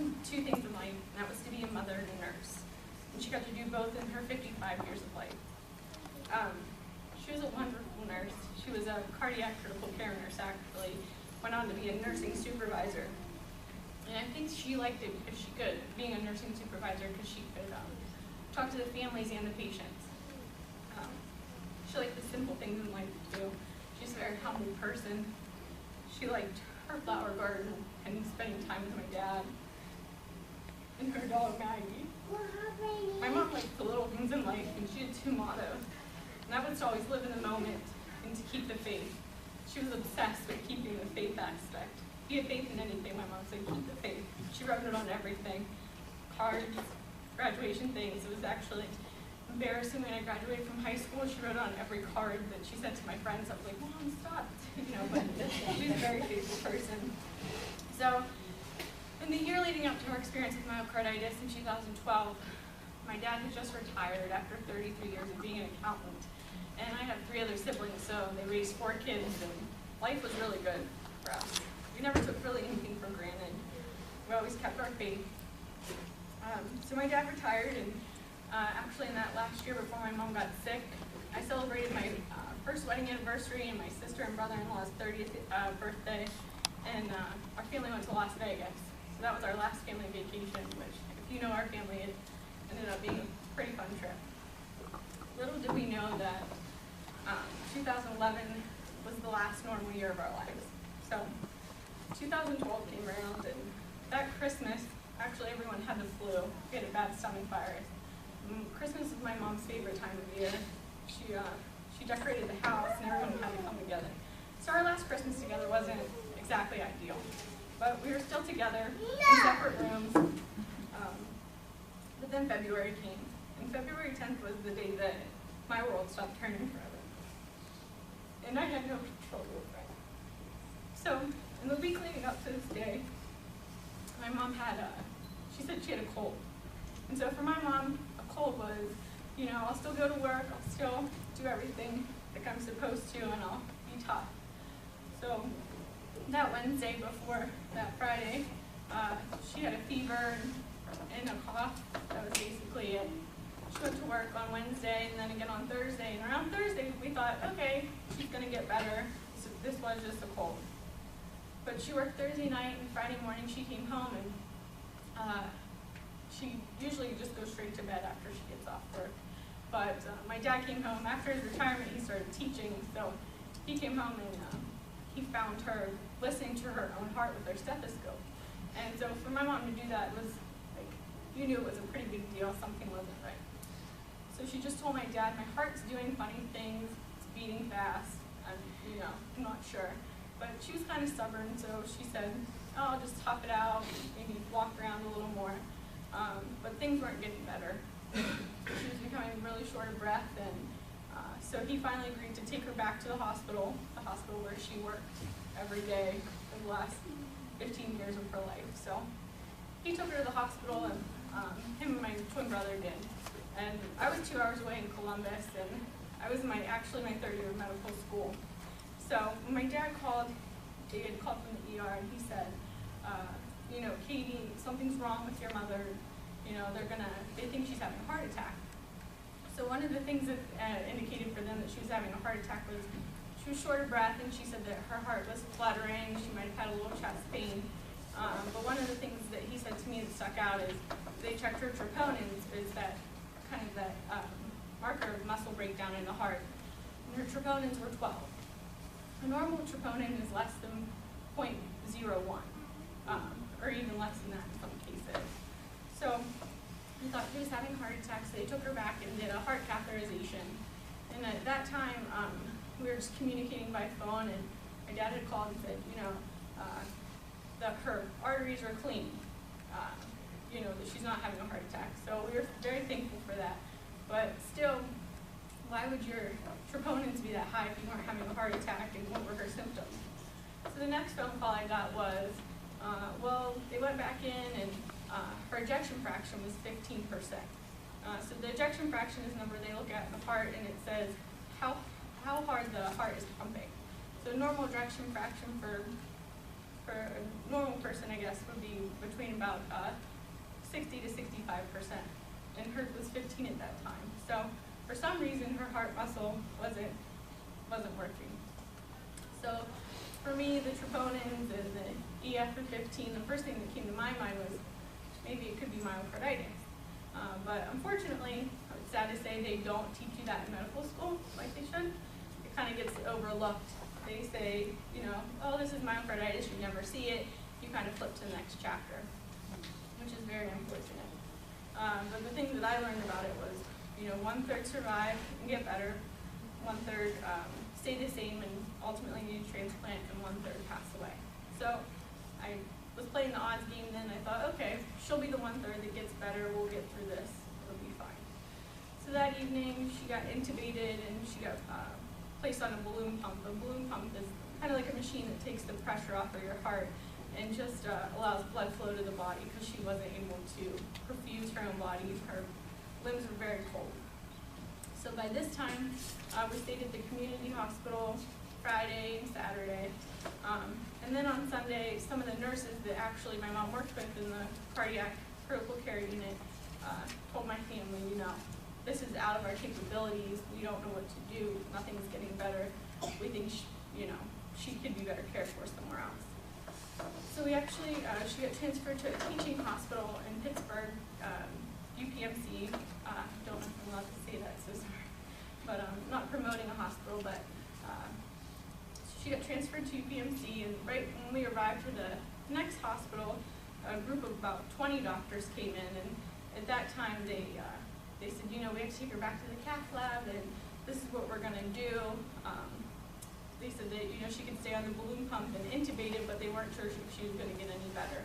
wanted two things in life, and that was to be a mother and a nurse. And she got to do both in her 55 years of life. She was a wonderful nurse. She was a cardiac critical care nurse, actually. Went on to be a nursing supervisor. And I think she liked it because she could, being a nursing supervisor, because she could talk to the families and the patients. She liked the simple things in life too. She's a very humble person. She liked her flower garden and spending time with my dad and her dog Maggie. My mom liked the little things in life, and she had two mottos. And that was to always live in the moment and to keep the faith. She was obsessed with keeping the faith aspect. If you had faith in anything, my mom said, keep the faith. She wrote it on everything. Cards, graduation things. It was actually embarrassing when I graduated from high school. She wrote on every card that she sent to my friends. I was like, Mom, stop. But she was a very faithful person. So, in the year leading up to her experience with myocarditis in 2012, my dad had just retired after 33 years of being an accountant. And I have 3 other siblings, so they raised 4 kids, and life was really good for us. We never took really anything for granted. We always kept our faith. So my dad retired, and actually in that last year before my mom got sick, I celebrated my first wedding anniversary and my sister and brother-in-law's 30th birthday, and our family went to Las Vegas. So that was our last family vacation, which, if you know our family, it ended up being a pretty fun trip. Little did we know that 2011 was the last normal year of our lives. So 2012 came around, and that Christmas, actually everyone had the flu. We had a bad stomach virus. Christmas is my mom's favorite time of year. She decorated the house, and everyone had to come together. So our last Christmas together wasn't exactly ideal, but we were still together in separate rooms. But then February came, and February 10th was the day that my world stopped turning forever. And I had no control over it. So, in the week leading up to this day, my mom had she said she had a cold. And so for my mom, a cold was, I'll still go to work, I'll still do everything like I'm supposed to, and I'll be tough. So that Wednesday before that Friday, she had a fever and a cough. That was basically it. She went to work on Wednesday and then again on Thursday. And around Thursday, we thought, okay, she's going to get better. So this was just a cold. But she worked Thursday night, and Friday morning she came home, and she usually just goes straight to bed after she gets off work. But my dad came home. After his retirement, he started teaching. So he came home, and he found her listening to her own heart with her stethoscope. And so for my mom to do that was like, you knew it was a pretty big deal. Something wasn't right. So she just told my dad, my heart's doing funny things, it's beating fast, I'm not sure. But she was kind of stubborn, so she said, oh, I'll just tough it out, maybe walk around a little more. But things weren't getting better. She was becoming really short of breath, and so he finally agreed to take her back to the hospital where she worked every day for the last 15 years of her life. So he took her to the hospital, and him and my twin brother did. And I was 2 hours away in Columbus, and I was actually my 3rd year of medical school. So when my dad called, David called from the ER, and he said, Katie, something's wrong with your mother. They think she's having a heart attack. So one of the things that indicated for them that she was having a heart attack was she was short of breath, and she said that her heart was fluttering. She might have had a little chest pain. But one of the things that he said to me that stuck out is they checked her troponins, is that kind of that marker of muscle breakdown in the heart. And her troponins were 12. A normal troponin is less than 0.01, or even less than that in some cases. So they thought she was having a heart attack, so they took her back and did a heart catheterization. And at that time, we were just communicating by phone, and my dad had called and said, that her arteries are clean, that she's not having a heart attack. So we were very thankful for that. But still, why would your troponins be that high if you weren't having a heart attack, and what were her symptoms? So the next phone call I got was, they went back in, and her ejection fraction was 15%. So the ejection fraction is a number they look at in the heart, and it says how hard the heart is pumping. So normal ejection fraction for for a normal person, I guess, would be between about 60 to 65%, and hers was 15 at that time. So for some reason, her heart muscle wasn't working. So for me, the troponins and the EF of 15, the first thing that came to my mind was maybe it could be myocarditis. But unfortunately, it's sad to say they don't teach you that in medical school like they should. It kind of gets overlooked. They say, you know, oh, this is myocarditis, you never see it. You kind of flip to the next chapter, which is very unfortunate. But the thing that I learned about it was, you know, 1/3 survive and get better, 1/3 stay the same and ultimately need a transplant, and 1/3 pass away. So I was playing the odds game then. I thought, okay, she'll be the 1/3 that gets better. We'll get through this. It'll be fine. So that evening, she got intubated and she got placed on a balloon pump. A balloon pump is kind of like a machine that takes the pressure off of your heart and just allows blood flow to the body because she wasn't able to perfuse her own body. Her limbs were very cold. So by this time, we stayed at the community hospital Friday and Saturday. And then on Sunday, some of the nurses that actually my mom worked with in the cardiac critical care unit told my family, you know, this is out of our capabilities. We don't know what to do. Nothing's getting better. We think, she could be better cared for somewhere else. So we actually, she got transferred to a teaching hospital in Pittsburgh, UPMC. Don't know if I'm allowed to say that, so sorry. But not promoting a hospital, but she got transferred to UPMC, and right when we arrived to the next hospital, a group of about 20 doctors came in, and at that time they said, you know, we have to take her back to the cath lab, and this is what we're gonna do. They said that, you know, she could stay on the balloon pump and intubated, but they weren't sure if she was gonna get any better.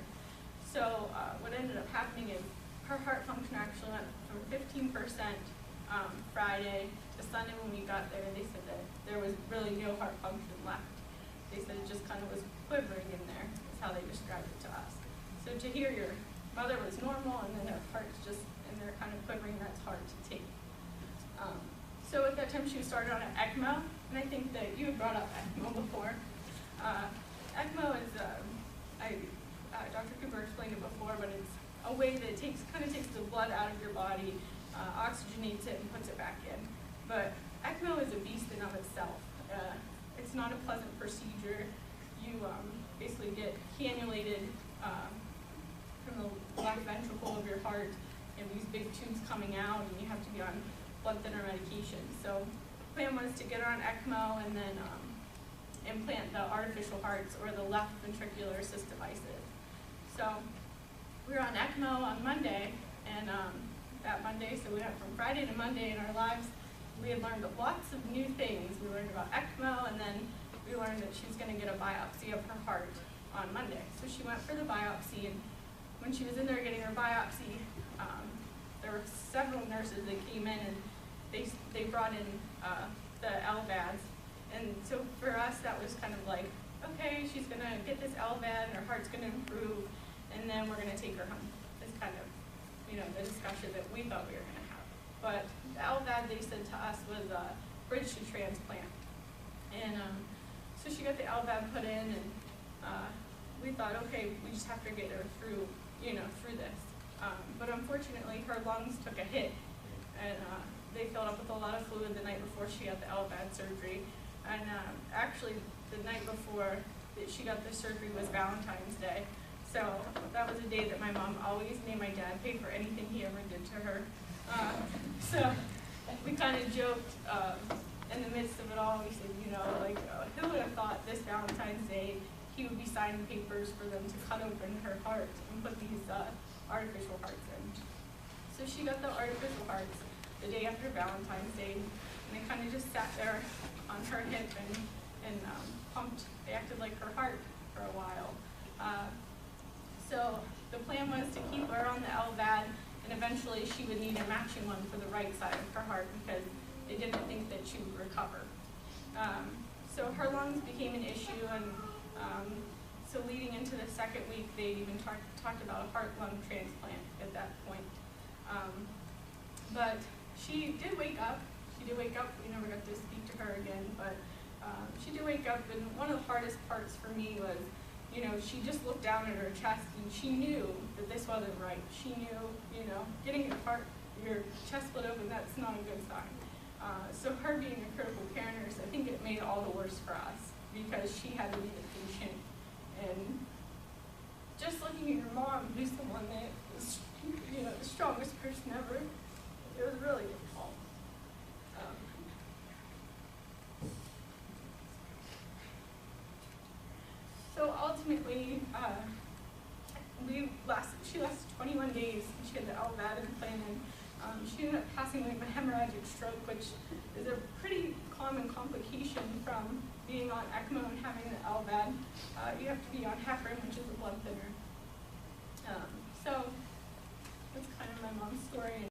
So what ended up happening is her heart function actually went from 15% Friday to Sunday when we got there. They said that there was really no heart function left. They said it just kind of was quivering in there, is how they described it to us. So to hear your mother was normal and then her heart's just in there kind of quivering, that's hard to take. So at that time she was started on an ECMO, and I think that you had brought up ECMO before. ECMO is, Dr. Cooper explained it before, but it's a way that kind of takes the blood out of your body, oxygenates it and puts it back in. But ECMO is a beast in of itself. It's not a pleasant procedure. You basically get cannulated from the left ventricle of your heart, and these big tubes coming out, and you have to be on blood thinner medication. So the plan was to get her on ECMO and then implant the artificial hearts or the left ventricular assist devices. So we were on ECMO on Monday, and that Monday, so we went from Friday to Monday in our lives. We had learned lots of new things. We learned about ECMO, and then we learned that she was going to get a biopsy of her heart on Monday. So she went for the biopsy, and when she was in there getting her biopsy, there were several nurses that came in, and they brought in the LVADs. And so for us, that was kind of like, okay, she's going to get this LVAD, and her heart's going to improve, and then we're going to take her home. It's kind of, the discussion that we thought we were going to have. But the LVAD, they said to us, was a bridge to transplant. And so she got the LVAD put in, and we thought, okay, we just have to get her through, through this. But unfortunately, her lungs took a hit, and they filled up with a lot of fluid the night before she got the LVAD surgery. And actually, the night before that she got the surgery was Valentine's Day. So that was a day that my mom always made my dad pay for anything he ever did to her. So we kind of joked in the midst of it all. We said, who would have thought this Valentine's Day he would be signing papers for them to cut open her heart and put these artificial hearts in. So she got the artificial hearts the day after Valentine's Day, and they kind of just sat there on her hip and pumped. They acted like her heart for a while. So the plan was to keep her on the LVAD, and eventually she would need a matching one for the right side of her heart because they didn't think that she would recover. So her lungs became an issue, and so leading into the second week, they even talked about a heart-lung transplant at that point. But she did wake up. We never got to speak to her again, but she did wake up, and one of the hardest parts for me was you know, she just looked down at her chest and she knew that this wasn't right. She knew, you know, getting your chest split open, that's not a good sign. So her being a critical care nurse, I think it made it all the worse for us because she had to be the patient. And just looking at your mom, who's the one that was, you know, the strongest person ever, it was really difficult. So ultimately, she lasted 21 days. She had the LVAD implanted. She ended up passing away of a hemorrhagic stroke, which is a pretty common complication from being on ECMO and having the LVAD. You have to be on heparin, which is a blood thinner. So that's kind of my mom's story.